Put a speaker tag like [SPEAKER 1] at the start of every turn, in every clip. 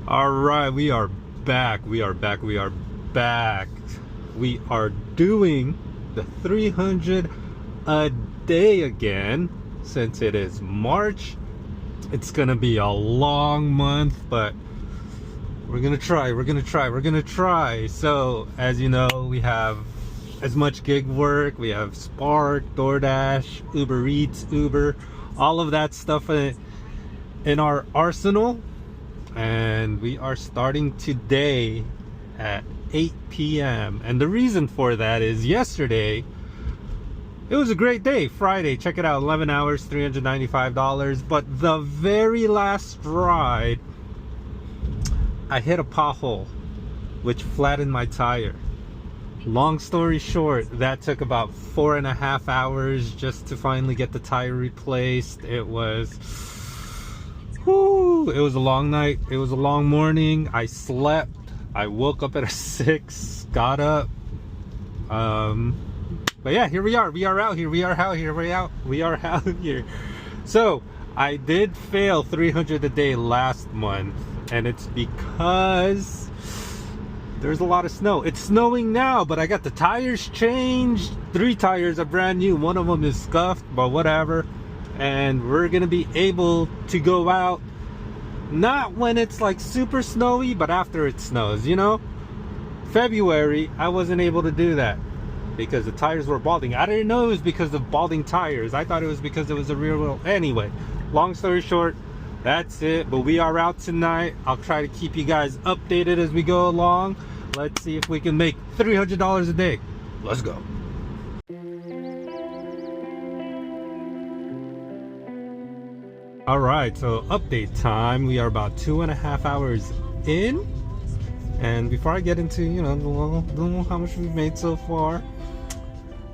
[SPEAKER 1] All right, we are back. We are back. We are back. We are doing the 300 a day again since it is March. It's gonna be a long month, but we're gonna try. We're gonna try. So, as you know, we have as much gig work. We have Spark, Doordash, Uber Eats, Uber, all of that stuff in our arsenal. And we are starting today at 8 p.m. And the reason for that is yesterday, it was a great day. Friday, check it out, 11 hours, $395. But the very last ride, I hit a pothole, which flattened my tire. Long story short, that took about 4.5 hours just to finally get the tire replaced. It was a long night. It was a long morning. I slept. I woke up at 6, got up. But yeah, here we are. We are out here. We are out here. We are out here. So I did fail 300 a day last month, and it's because there's a lot of snow. It's snowing now, but I got the tires changed. 3 tires are brand new. One of them is scuffed, but whatever. And we're gonna be able to go out, not when it's like super snowy, but after it snows, you know? February, I wasn't able to do that because the tires were balding. I didn't know it was because of balding tires. I thought it was because it was a rear wheel. Anyway, long story short, that's it. But we are out tonight. I'll try to keep you guys updated as we go along. Let's see if we can make $300 a day. Let's go. All right, so update time. We are about 2.5 hours in, and before I get into how much we've made so far,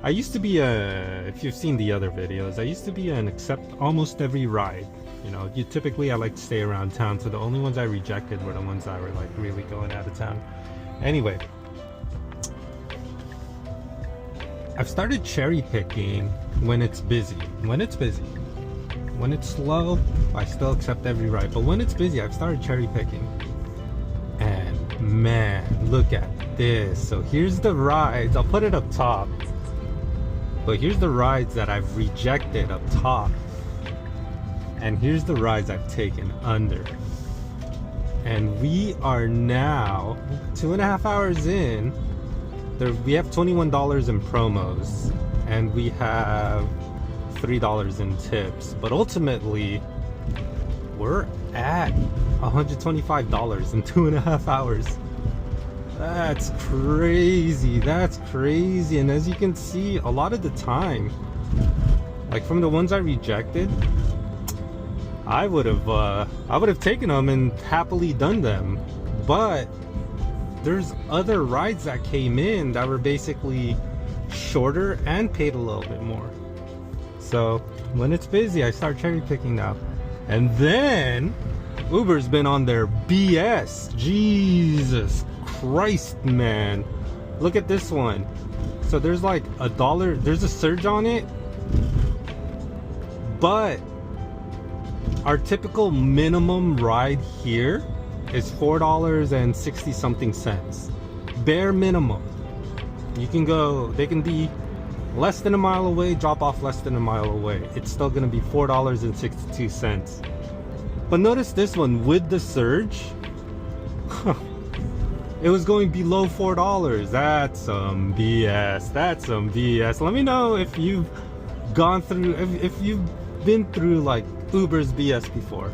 [SPEAKER 1] I used to be if you've seen the other videos, I used to be an accept almost every ride. Typically I like to stay around town, so the only ones I rejected were the ones that were like really going out of town. Anyway, I've started cherry picking when it's busy. When it's slow, I still accept every ride. But when it's busy, I've started cherry picking. And man, look at this. So here's the rides. I'll put it up top. But here's the rides that I've rejected up top. And here's the rides I've taken under. And we are now 2.5 hours in. We have $21 in promos. And we have $3 in tips, but ultimately we're at $125 in 2.5 hours. That's crazy. And as you can see, a lot of the time, like from the ones I rejected, I would have taken them and happily done them. But there's other rides that came in that were basically shorter and paid a little bit more. So when it's busy, I start cherry picking now. And then Uber's been on their BS. Jesus Christ, man. Look at this one. So there's like $1, there's a surge on it. But our typical minimum ride here is $4.60 something cents. Bare minimum. They can be less than a mile away, drop off less than a mile away. It's still gonna be $4.62. But notice this one with the surge, it was going below $4. That's some BS. Let me know if you've gone through, if you've been through like Uber's BS before.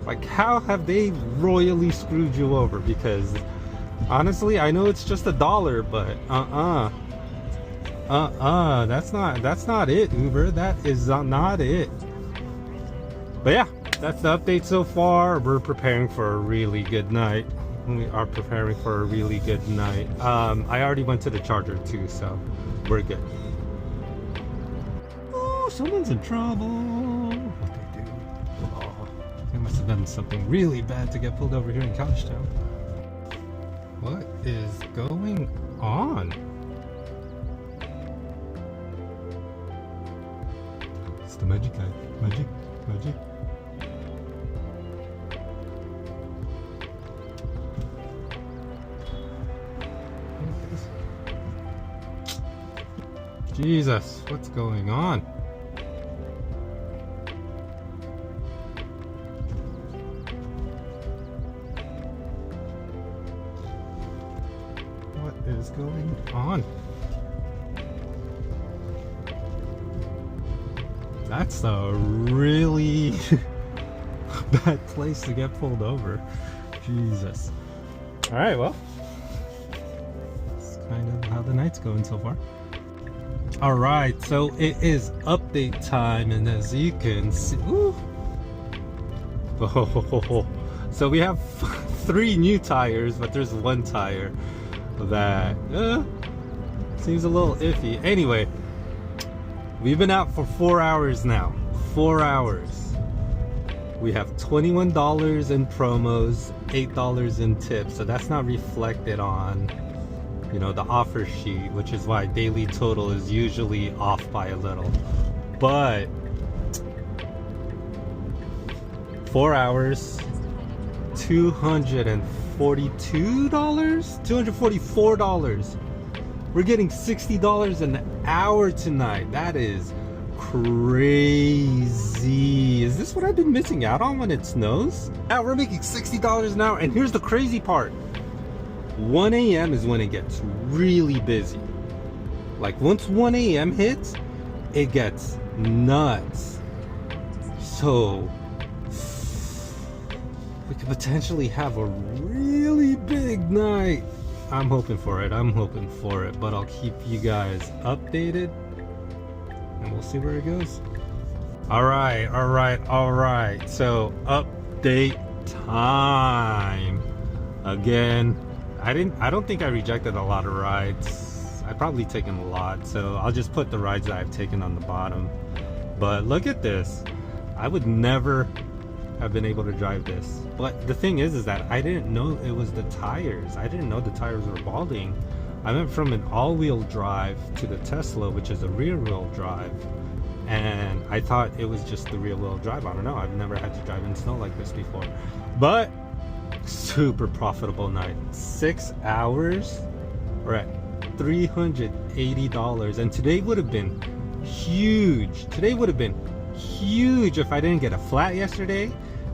[SPEAKER 1] Like, how have they royally screwed you over? Because honestly, I know it's just $1, but that's not it, Uber. That is not it. But yeah, that's the update so far. We're preparing for a really good night. I already went to the charger too, so we're good. Oh, someone's in trouble. What'd they do? Oh, they must have done something really bad to get pulled over here in Couchtown. What is going on? The magic guy. Magic. Jesus, what's going on? What is going on? That's a really bad place to get pulled over. Jesus. Alright, well, that's kind of how the night's going so far. Alright, so it is update time, and as you can see, so we have 3 new tires, but there's 1 tire that seems a little iffy. Anyway, we've been out for 4 hours now. 4 hours. We have $21 in promos, $8 in tips, so that's not reflected on, you know, the offer sheet, which is why daily total is usually off by a little. But 4 hours, $242, $244. We're getting $60 an hour tonight. That is crazy. Is this what I've been missing out on when it snows? Now we're making $60 an hour, and here's the crazy part. 1 a.m. is when it gets really busy. Like once 1 a.m. hits, it gets nuts. So we could potentially have a really big night. I'm hoping for it. But I'll keep you guys updated, and we'll see where it goes. All right. So update time again. I don't think I rejected a lot of rides. I've probably taken a lot, so I'll just put the rides that I've taken on the bottom. But look at this. I would never have been able to drive this. But the thing is that I didn't know it was the tires. I didn't know the tires were balding. I went from an all-wheel drive to the Tesla, which is a rear-wheel drive, and I thought it was just the rear-wheel drive. I don't know. I've never had to drive in snow like this before. But super profitable night. 6 hours, we're at $380, and today would have been huge. If I didn't get a flat yesterday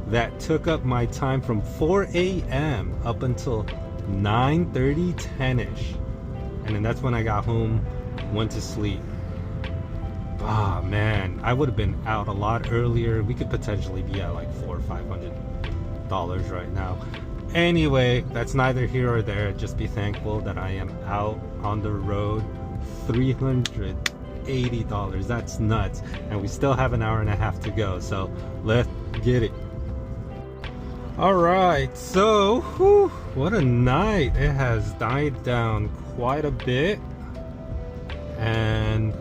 [SPEAKER 1] that took up my time from 4 a.m. up until 9:30, 10ish, and then that's when I got home, went to sleep. Ah, man, I would have been out a lot earlier. We could potentially be at like $400 or $500 right now. Anyway, that's neither here or there. Just be thankful that I am out on the road. $380, that's nuts. And we still have an hour and a half to go, so let's get it. All right, so what a night. It has died down quite a bit, and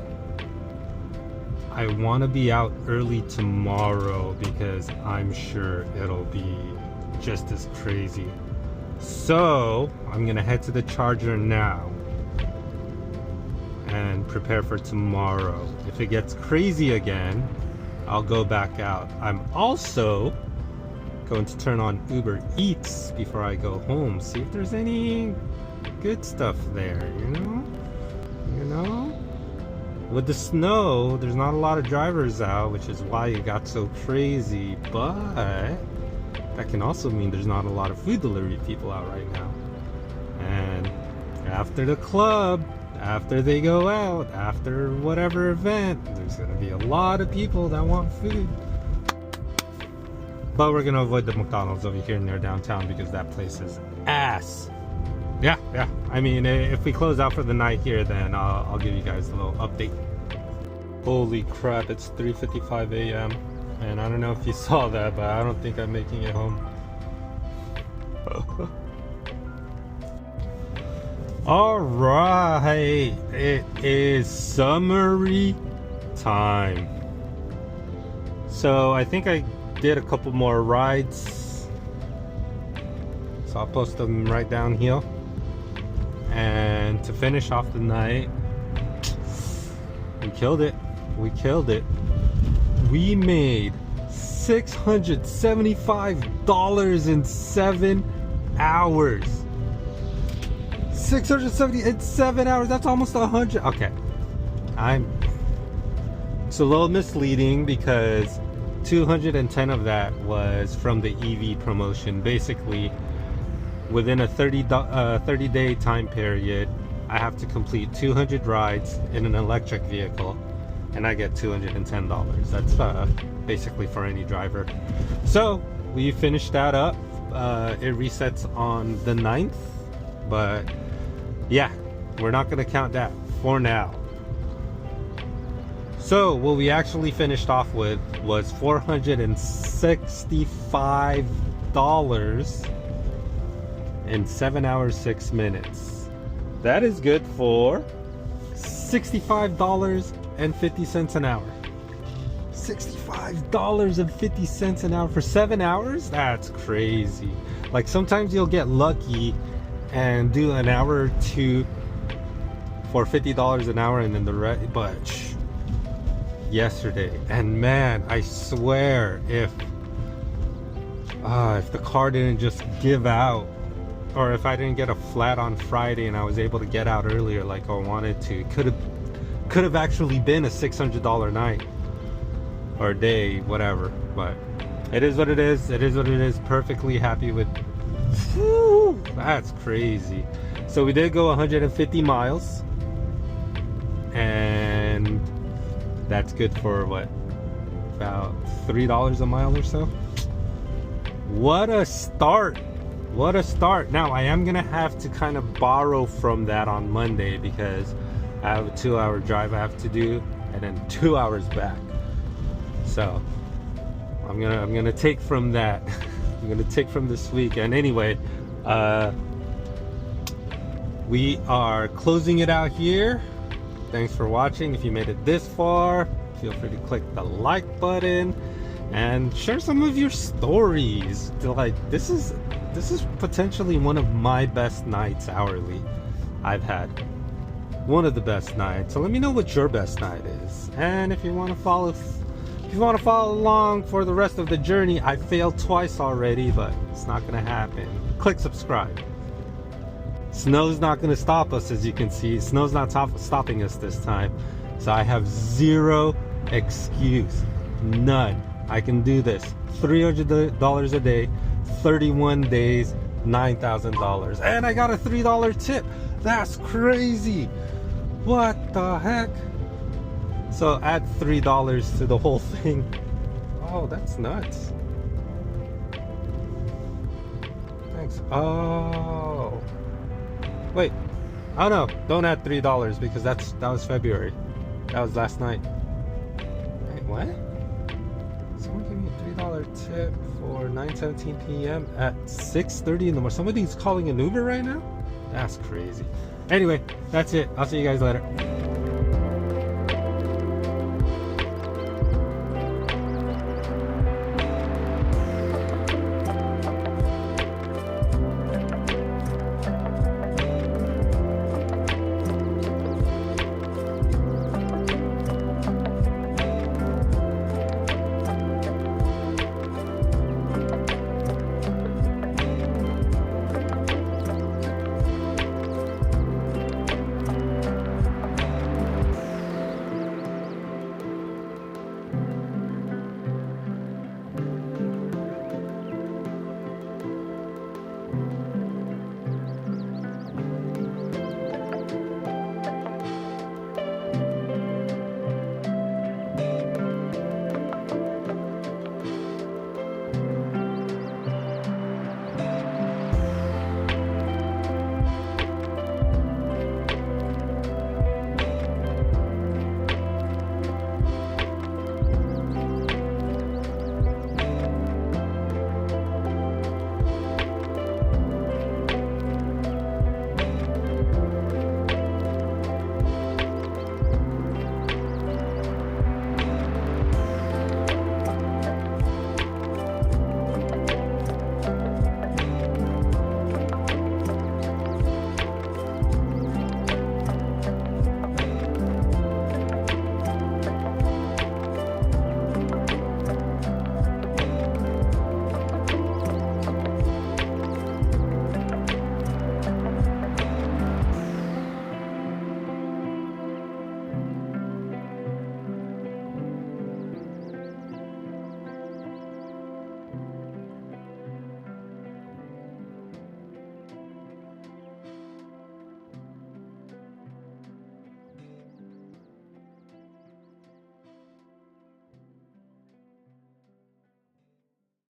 [SPEAKER 1] I want to be out early tomorrow because I'm sure it'll be just as crazy. So I'm gonna head to the charger now and prepare for tomorrow. If it gets crazy again, I'll go back out. I'm also going to turn on Uber Eats before I go home, see if there's any good stuff there, you know? With the snow, there's not a lot of drivers out, which is why it got so crazy, but that can also mean there's not a lot of food delivery people out right now. And after the club, after they go out, after whatever event, there's gonna be a lot of people that want food. But we're gonna avoid the McDonald's over here near downtown because that place is ass. Yeah. I mean, if we close out for the night here, then I'll give you guys a little update. Holy crap, it's 3:55 a.m. and I don't know if you saw that, but I don't think I'm making it home. All right, it is summary time. So I think I did a couple more rides, so I'll post them right down here. And to finish off the night, we killed it. We made $675 in 7 hours. 670 in 7 hours. That's almost 100. Okay, It's a little misleading because 210 of that was from the EV promotion. Basically, within a 30-day time period, I have to complete 200 rides in an electric vehicle, and I get $210. That's basically for any driver. So we finished that up. It resets on the 9th, but yeah, we're not going to count that for now. So what we actually finished off with was $465 in 7 hours 6 minutes. That is good for $65.50 an hour. $65.50 an hour for 7 hours? That's crazy. Like, sometimes you'll get lucky and do an hour or two for $50 an hour, and then the rest. But yesterday, and man, I swear, if the car didn't just give out, or if I didn't get a flat on Friday and I was able to get out earlier like I wanted to, could have actually been a $600 night or day, whatever. But it is what it is. It is what it is. Perfectly happy with. Whew, that's crazy. So we did go 150 miles, and that's good for what, about $3 a mile or so. What a start. What a start. Now I am gonna have to kind of borrow from that on Monday because I have a 2-hour drive I have to do, and then 2 hours back. So I'm gonna take from that. I'm gonna take from this weekend. Anyway, we are closing it out here. Thanks for watching. If you made it this far, feel free to click the like button and share some of your stories. Like, this is potentially one of my best nights hourly I've had. One of the best nights. So let me know what your best night is. And if you want to follow along for the rest of the journey, I failed twice already, but it's not gonna happen. Click subscribe. Snow's not gonna stop us, as you can see. Snow's not stopping us this time. So I have zero excuse. None. I can do this. $300 a day, 31 days, $9,000. And I got a $3 tip. That's crazy. What the heck? So add $3 to the whole thing. Oh, that's nuts. Thanks. Oh. Wait. Oh no, don't add $3 because that was February. That was last night. Wait, what? Someone gave me a $3 tip for 9:17 p.m. at 6:30 in the morning. Somebody's calling an Uber right now? That's crazy. Anyway, that's it. I'll see you guys later.